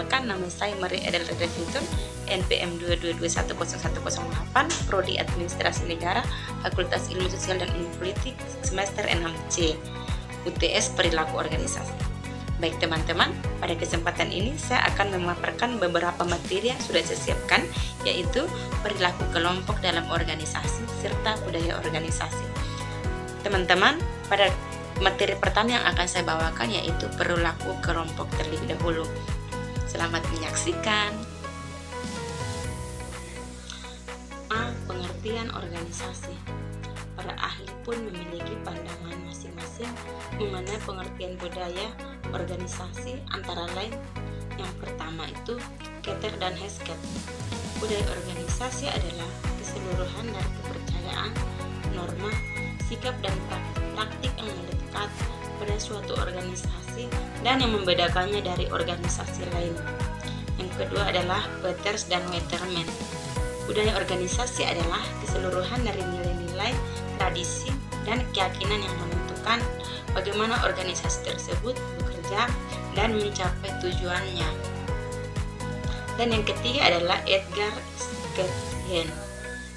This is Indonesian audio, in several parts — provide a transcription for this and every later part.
Perkenalkan, nama saya Maria Edelreda Fintun, NPM 222101008, Prodi Administrasi Negara, Fakultas Ilmu Sosial dan Ilmu Politik, semester 6C, UTS Perilaku Organisasi. Baik teman-teman, pada kesempatan ini saya akan memaparkan beberapa materi yang sudah saya siapkan, yaitu perilaku kelompok dalam organisasi serta budaya organisasi. Teman-teman, pada materi pertama yang akan saya bawakan yaitu perilaku kelompok terlebih dahulu. Selamat menyaksikan. A. Pengertian organisasi. Para ahli pun memiliki pandangan masing-masing mengenai pengertian budaya organisasi, antara lain yang pertama itu Keter dan Hesketh. Budaya organisasi adalah keseluruhan dari kepercayaan, norma, sikap dan praktik yang melekat pada suatu organisasi dan yang membedakannya dari organisasi lain. Yang kedua adalah Peters dan Waterman. Budaya organisasi adalah keseluruhan dari nilai-nilai, tradisi, dan keyakinan yang menentukan bagaimana organisasi tersebut bekerja dan mencapai tujuannya. Dan yang ketiga adalah Edgar Schethien.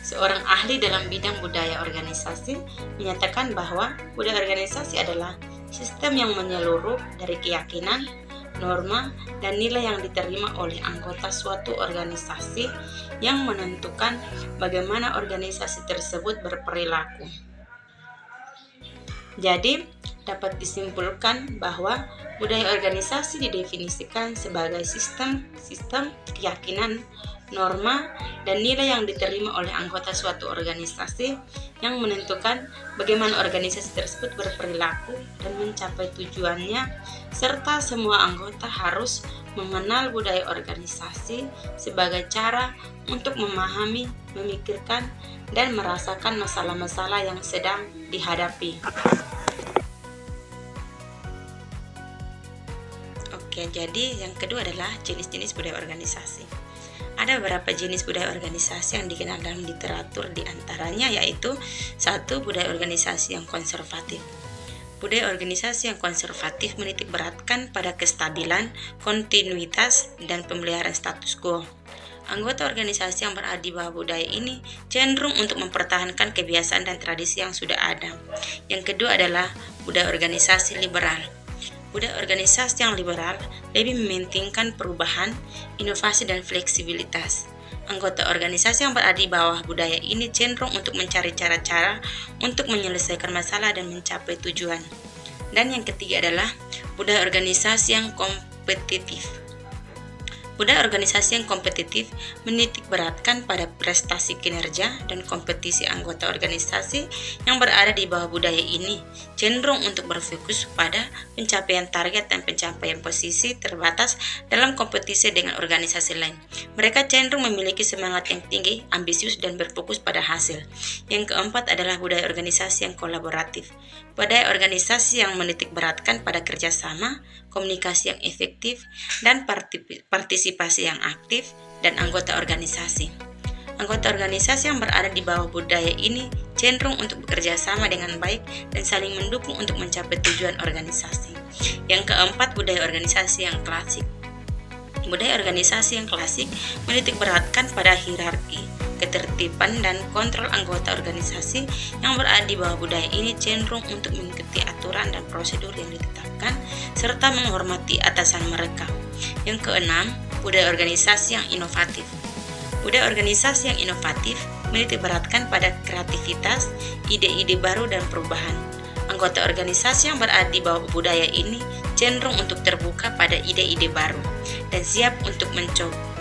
Seorang ahli dalam bidang budaya organisasi menyatakan bahwa budaya organisasi adalah sistem yang menyeluruh dari keyakinan, norma, dan nilai yang diterima oleh anggota suatu organisasi yang menentukan bagaimana organisasi tersebut berperilaku. Jadi, dapat disimpulkan bahwa budaya organisasi didefinisikan sebagai sistem keyakinan, norma, dan nilai yang diterima oleh anggota suatu organisasi yang menentukan bagaimana organisasi tersebut berperilaku dan mencapai tujuannya, serta semua anggota harus mengenal budaya organisasi sebagai cara untuk memahami, memikirkan, dan merasakan masalah-masalah yang sedang dihadapi. Oke, jadi yang kedua adalah jenis-jenis budaya organisasi. Ada beberapa jenis budaya organisasi yang dikenal dalam literatur, diantaranya yaitu 1. Budaya organisasi yang konservatif. Budaya organisasi yang konservatif menitik beratkan pada kestabilan, kontinuitas, dan pemeliharaan status quo. Anggota organisasi yang berada di bawah budaya ini cenderung untuk mempertahankan kebiasaan dan tradisi yang sudah ada. Yang kedua adalah budaya organisasi liberal. Budaya organisasi yang liberal lebih mementingkan perubahan, inovasi, dan fleksibilitas. Anggota organisasi yang berada di bawah budaya ini cenderung untuk mencari cara-cara untuk menyelesaikan masalah dan mencapai tujuan. Dan yang ketiga adalah budaya organisasi yang kompetitif. Budaya organisasi yang kompetitif menitik beratkan pada prestasi kinerja dan kompetisi anggota organisasi yang berada di bawah budaya ini cenderung untuk berfokus pada pencapaian target dan pencapaian posisi terbatas dalam kompetisi dengan organisasi lain. Mereka cenderung memiliki semangat yang tinggi, ambisius, dan berfokus pada hasil. Yang keempat adalah budaya organisasi yang kolaboratif. Budaya organisasi yang menitik beratkan pada kerjasama, komunikasi yang efektif, dan partisipasi yang aktif dan anggota organisasi. Anggota organisasi yang berada di bawah budaya ini cenderung untuk bekerja sama dengan baik dan saling mendukung untuk mencapai tujuan organisasi. Yang keempat, budaya organisasi yang klasik. Budaya organisasi yang klasik menitik beratkan pada hierarki, ketertiban, dan kontrol anggota organisasi yang berada di bawah budaya ini cenderung untuk mengikuti aturan dan prosedur yang ditetapkan serta menghormati atasan mereka. Yang keenam, budaya organisasi yang inovatif. Budaya organisasi yang inovatif menitik beratkan pada kreativitas, ide-ide baru, dan perubahan. Anggota organisasi yang berada di bawah budaya ini cenderung untuk terbuka pada ide-ide baru dan siap untuk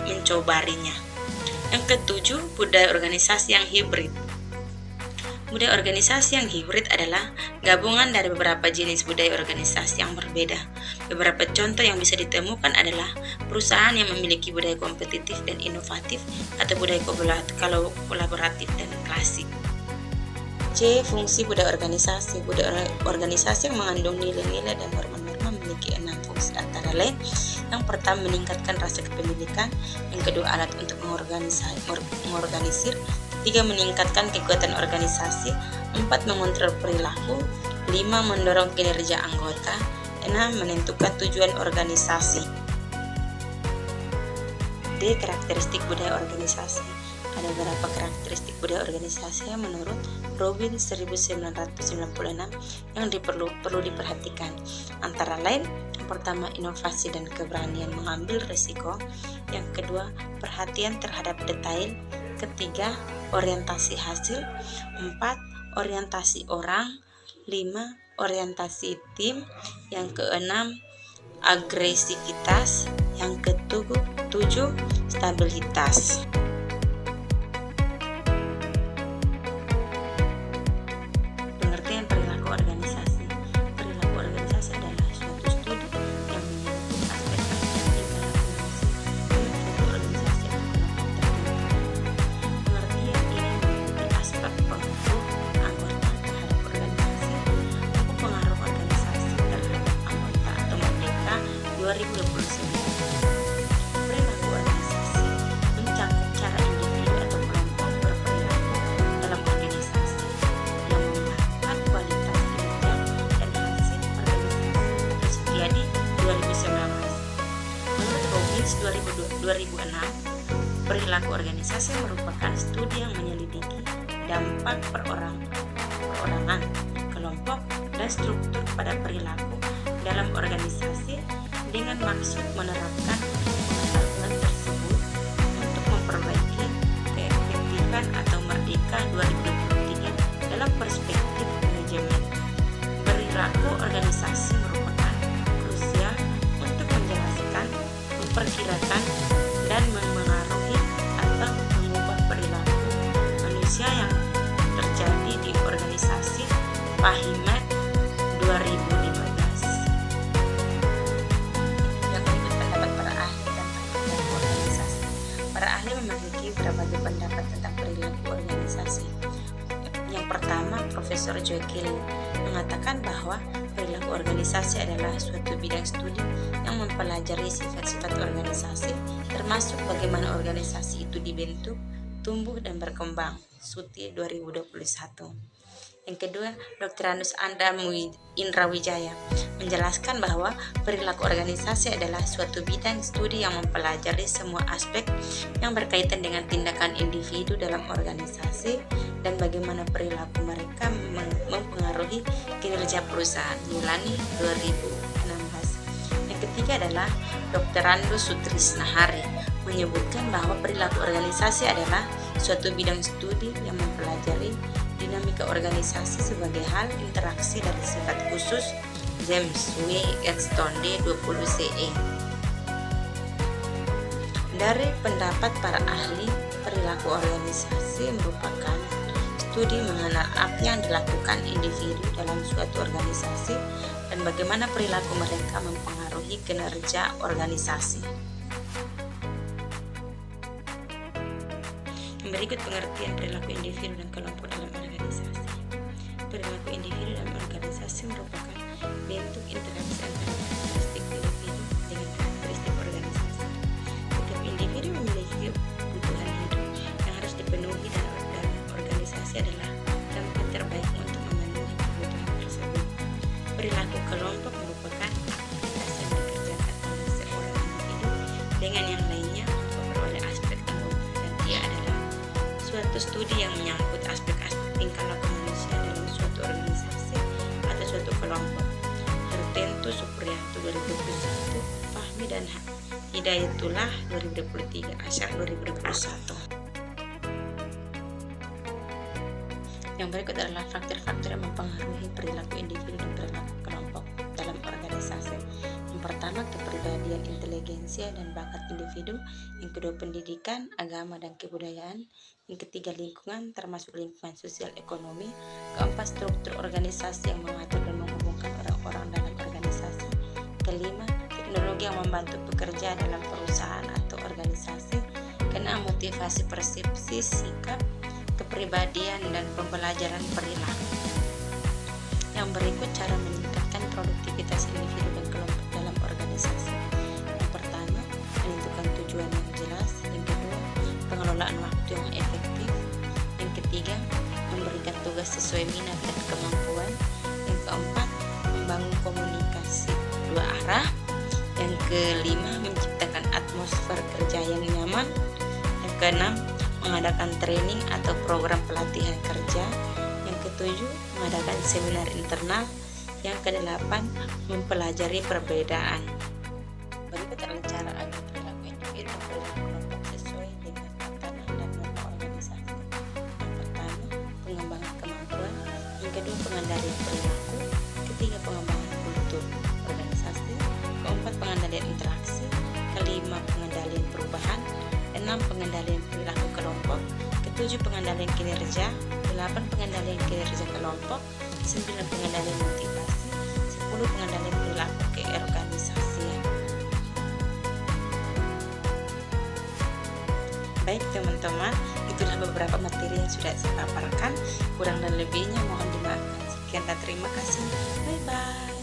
mencobanya. Yang ketujuh, budaya organisasi yang hibrid. Budaya organisasi yang hibrid adalah gabungan dari beberapa jenis budaya organisasi yang berbeda. Beberapa contoh yang bisa ditemukan adalah perusahaan yang memiliki budaya kompetitif dan inovatif atau budaya kolaboratif dan klasik. C. Fungsi budaya organisasi. Budaya organisasi yang mengandung nilai-nilai dan norma-norma memiliki 6 fungsi, antara lain yang pertama meningkatkan rasa kepemilikan, yang kedua alat untuk mengorganisir, 3. meningkatkan kekuatan organisasi, 4. mengontrol perilaku, 5. mendorong kinerja anggota, 6. menentukan tujuan organisasi. D. Karakteristik budaya organisasi. Ada beberapa karakteristik budaya organisasi yang menurut Robin 1996 yang perlu diperhatikan. Antara lain, yang pertama inovasi dan keberanian mengambil risiko, yang kedua perhatian terhadap detail, ketiga orientasi hasil, 4 orientasi orang, 5 orientasi tim, yang keenam agresivitas, yang ketujuh stabilitas. Pengertian perilaku organisasi. Perilaku organisasi adalah suatu studi yang menyebut aspek-aspek tingkah laku manusia dalam suatu organisasi atau kelompok tertentu. Pengertian ini meliputi aspek pengaruh anggota terhadap organisasi, buku pengaruh organisasi terhadap anggota atau Merdeka 2029. Perilaku organisasi mencakup cara individu atau kelompok berperilaku dalam organisasi yang mengungkapkan kualitas kinerja dan hasil organisasi. Setiadi 2019. Menurut Robbins 2006, perilaku organisasi merupakan studi yang menyelidiki dampak perorangan, kelompok, dan struktur pada perilaku dalam organisasi dengan maksud menerapkan pengetahuan tersebut untuk memperbaiki keefektifan atau Merdeka 2023 dalam perspektif manajemen. Perilaku organisasi merupakan krusial untuk menjelaskan, memperkirakan, dan memengaruhi atau mengubah perilaku manusia yang terjadi di organisasi. Fahimet 2015. Yang berikut pendapat para ahli tentang perilaku organisasi. Para ahli memiliki berbagai pendapat tentang perilaku organisasi. Yang pertama, Profesor Joe Kelly mengatakan bahwa perilaku organisasi adalah suatu bidang studi yang mempelajari sifat-sifat organisasi, termasuk bagaimana organisasi itu dibentuk, tumbuh, dan berkembang. Suti 2021. Yang kedua, Dr. Anus Indrawijaya menjelaskan bahwa perilaku organisasi adalah suatu bidang studi yang mempelajari semua aspek yang berkaitan dengan tindakan individu dalam organisasi dan bagaimana perilaku mereka mempengaruhi kinerja perusahaan. Yulani 2016. Yang ketiga adalah Dr. Rando Sutrisnahari menyebutkan bahwa perilaku organisasi adalah suatu bidang studi yang mempelajari dinamika organisasi sebagai hal interaksi dari sifat khusus. James W. Edstonde 20 CE. Dari pendapat para ahli, perilaku organisasi merupakan studi mengenal apa yang dilakukan individu dalam suatu organisasi dan bagaimana perilaku mereka mempengaruhi kinerja organisasi. Berikut pengertian perilaku individu dan kelompok dalam organisasi. Perilaku individu dalam organisasi merupakan bentuk interaksi antara karakteristik individu dengan karakteristik organisasi. Setiap individu memiliki kebutuhan hidup yang harus dipenuhi dan organisasi adalah tempat terbaik untuk memenuhi kebutuhan tersebut. Perilaku kelompok merupakan aktivitas yang dikerjakan oleh seorang individu dengan yang lainnya untuk memperoleh aspek anggota, dan dia adalah suatu studi yang menyangkut aspek-aspek tingkah laku manusia dalam suatu organisasi atau suatu kelompok. Hertentu Supriyanto 2021, Fahmi dan Hidayatullah 2023, Asyar 2021. Yang berikut adalah faktor-faktor yang mempengaruhi perilaku individu dan perilaku kelompok dalam organisasi. Yang pertama, kepribadian, inteligensia, dan bakat individu. Yang kedua, pendidikan, agama, dan kebudayaan. Yang ketiga, lingkungan, termasuk lingkungan sosial ekonomi. Keempat, struktur organisasi yang mengatur dan menghubungkan orang-orang dalam organisasi. Kelima, teknologi yang membantu pekerja dalam perusahaan atau organisasi. Keenam, motivasi, persepsi, sikap, kepribadian, dan pembelajaran perilaku. Yang berikut cara meningkatkan produktivitas individu dan kelompok dalam organisasi. Yang pertama, menentukan tujuan yang jelas. Yang kedua, pengelolaan waktu yang efektif. Yang ketiga, memberikan tugas sesuai minat dan kemampuan. Yang keempat, membangun komunikasi dua arah. Yang kelima, menciptakan atmosfer kerja yang nyaman. teman-teman. Yang keenam, mengadakan training atau program pelatihan kerja. Yang ketujuh, mengadakan seminar internal. Yang kedelapan, mempelajari perbedaan. Berikut adalah cara agar perilaku individu dan perilaku kelompok sesuai dengan tatanan dan norma organisasi. Yang pertama, pengembangan kemampuan. Yang kedua, pengendalian perilaku. Ketiga, pengembangan kultur organisasi. Keempat, pengendalian interaksi. Kelima, pengendalian perubahan. Enam, pengendalian perilaku kelompok. Ketujuh, pengendalian kinerja. Delapan, pengendalian kinerja kelompok. 9, pengendalian motivasi. 10, pengendalian perilaku keorganisasian. Baik teman-teman, itulah beberapa materi yang sudah saya paparkan. Kurang dan lebihnya mohon dimaafkan. Sekian dan terima kasih. Bye-bye.